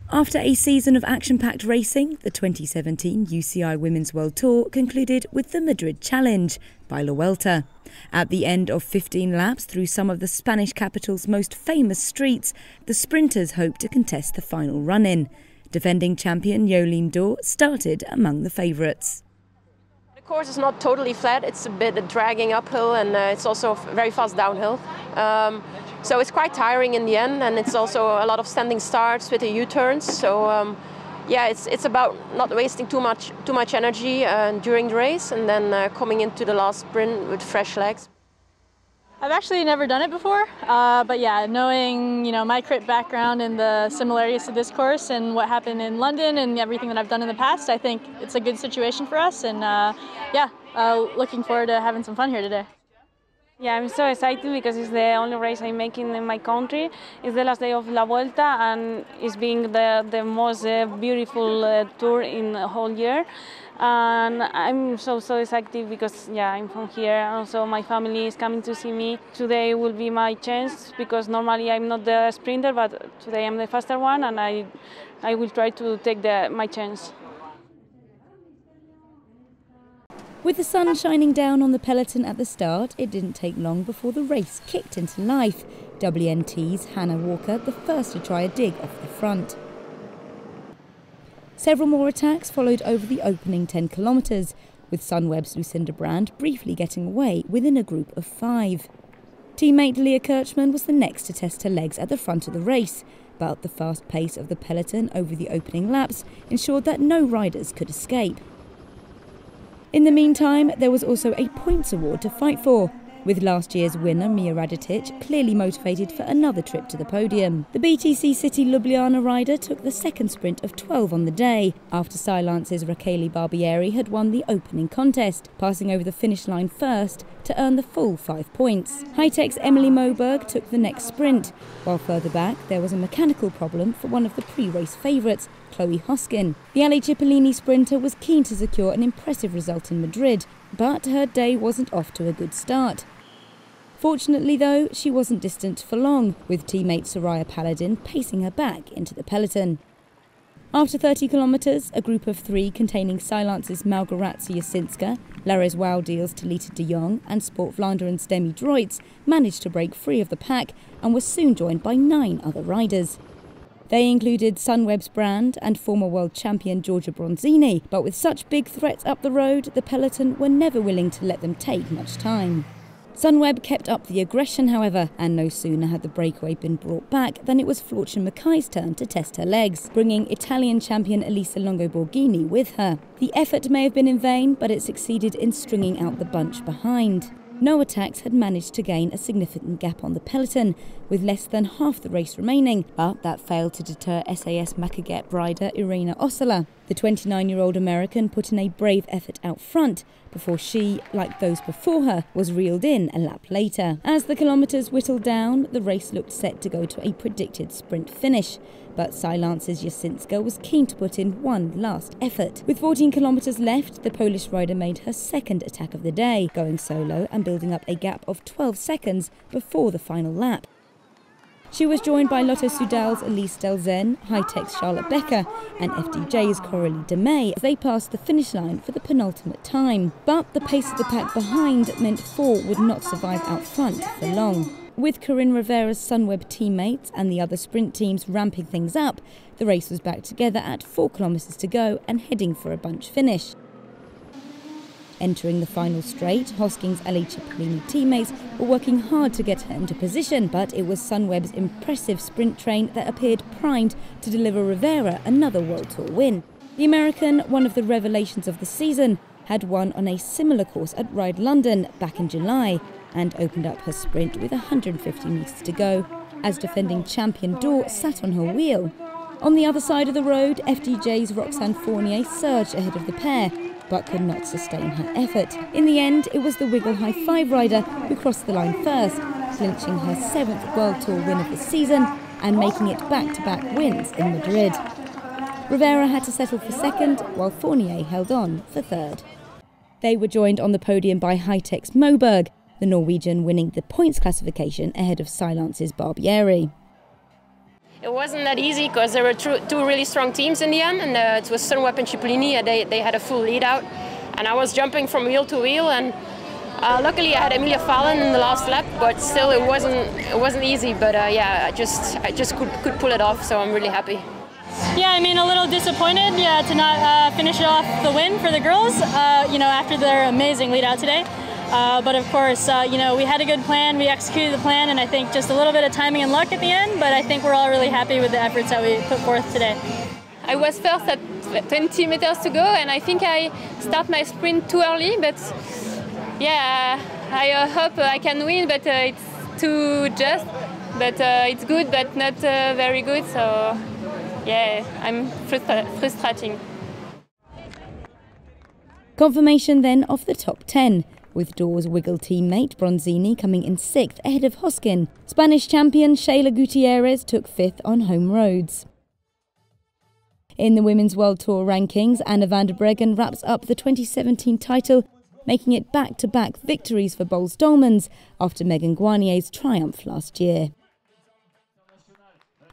After a season of action-packed racing, the 2017 UCI Women's World Tour concluded with the Madrid Challenge by La Vuelta. At the end of 15 laps through some of the Spanish capital's most famous streets, the sprinters hoped to contest the final run-in. Defending champion Jolien D'Hoore started among the favourites. The course is not totally flat, it's a bit dragging uphill and it's also very fast downhill. So it's quite tiring in the end, and it's also a lot of standing starts with the U-turns. So yeah, it's about not wasting too much energy during the race and then coming into the last sprint with fresh legs. I've actually never done it before, but yeah, knowing my crit background and the similarities to this course and what happened in London and everything that I've done in the past, I think it's a good situation for us, and yeah, looking forward to having some fun here today. Yeah, I'm so excited because it's the only race I'm making in my country. It's the last day of La Vuelta and it's being the most beautiful tour in the whole year. And I'm so excited because yeah, I'm from here and also my family is coming to see me. Today will be my chance because normally I'm not the sprinter, but today I'm the faster one and I will try to take my chance. With the sun shining down on the peloton at the start, it didn't take long before the race kicked into life. WNT's Hannah Walker, the first to try a dig off the front. Several more attacks followed over the opening 10 kilometres, with Sunweb's Lucinda Brand briefly getting away within a group of 5. Teammate Leah Kirchmann was the next to test her legs at the front of the race, but the fast pace of the peloton over the opening laps ensured that no riders could escape. In the meantime, there was also a points award to fight for, with last year's winner Mia Radetic clearly motivated for another trip to the podium. The BTC City Ljubljana rider took the second sprint of 12 on the day, after Silance's Rachele Barbieri had won the opening contest, passing over the finish line first to earn the full 5 points. High-Tech's Emily Moberg took the next sprint, while further back there was a mechanical problem for one of the pre-race favourites, Chloe Hoskin. The Ale Cipollini sprinter was keen to secure an impressive result in Madrid, but her day wasn't off to a good start. Fortunately though, she wasn't distant for long, with teammate Soraya Paladin pacing her back into the peloton. After 30 kilometres, a group of 3 containing Silance's Malgorazzi Jasinska, Lares Woudeel's Talita de Jong and Sport Vlaanderen's Demi Droits managed to break free of the pack and were soon joined by 9 other riders. They included Sunweb's Brand and former world champion Giorgia Bronzini, but with such big threats up the road, the peloton were never willing to let them take much time. Sunweb kept up the aggression, however, and no sooner had the breakaway been brought back than it was Fortune Mackay's turn to test her legs, bringing Italian champion Elisa Longo Borghini with her. The effort may have been in vain, but it succeeded in stringing out the bunch behind. No attacks had managed to gain a significant gap on the peloton, with less than half the race remaining, but that failed to deter SAS Maccaget rider Irina Ossola. The 29-year-old American put in a brave effort out front before she, like those before her, was reeled in a lap later. As the kilometres whittled down, the race looked set to go to a predicted sprint finish, but Silance's Jasinska was keen to put in one last effort. With 14 kilometres left, the Polish rider made her second attack of the day, going solo and building up a gap of 12 seconds before the final lap. She was joined by Lotto Soudal's Elise Delzen, High-Tech's Charlotte Becker and FDJ's Coralie Demey as they passed the finish line for the penultimate time. But the pace of the pack behind meant 4 would not survive out front for long. With Corinne Rivera's Sunweb teammates and the other sprint teams ramping things up, the race was back together at 4 kilometres to go and heading for a bunch finish. Entering the final straight, Hosking's Ale Cipollini teammates were working hard to get her into position, but it was Sunweb's impressive sprint train that appeared primed to deliver Rivera another World Tour win. The American, one of the revelations of the season, had won on a similar course at Ride London back in July and opened up her sprint with 150 metres to go, as defending champion D'Hoore sat on her wheel. On the other side of the road, FDJ's Roxane Fournier surged ahead of the pair, but could not sustain her effort. In the end, it was the Wiggle High 5 rider who crossed the line first, clinching her 7th World Tour win of the season and making it back-to-back wins in Madrid. Rivera had to settle for second, while Fournier held on for third. They were joined on the podium by High-Tech's Moberg, the Norwegian winning the points classification ahead of Silance's Barbieri. It wasn't that easy because there were two really strong teams in the end, and it was Sunweb and Cipollini. They had a full lead out, and I was jumping from wheel to wheel, and luckily I had Emilia Fallon in the last lap, but still it wasn't easy. But yeah, I just could pull it off, so I'm really happy. Yeah, I mean, a little disappointed, to not finish off the win for the girls, after their amazing lead out today. But of course, we had a good plan, we executed the plan, and I think just a little bit of timing and luck at the end, but I think we're all really happy with the efforts that we put forth today. I was first at 20 meters to go, and I think I start my sprint too early, but yeah, I hope I can win, but it's too just, but it's good, but not very good, so yeah, I'm frustrating. Confirmation then of the top 10, with Door's Wiggle teammate Bronzini coming in 6th ahead of Hoskin. Spanish champion Sheila Gutierrez took 5th on home roads. In the Women's World Tour rankings, Anna van der Breggen wraps up the 2017 title, making it back-to-back victories for Boels Dolmans after Megan Guarnier's triumph last year.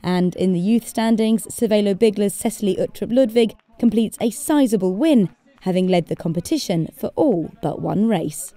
And in the youth standings, Cervelo Bigler's Cecily Uttrup Ludwig completes a sizable win, having led the competition for all but one race.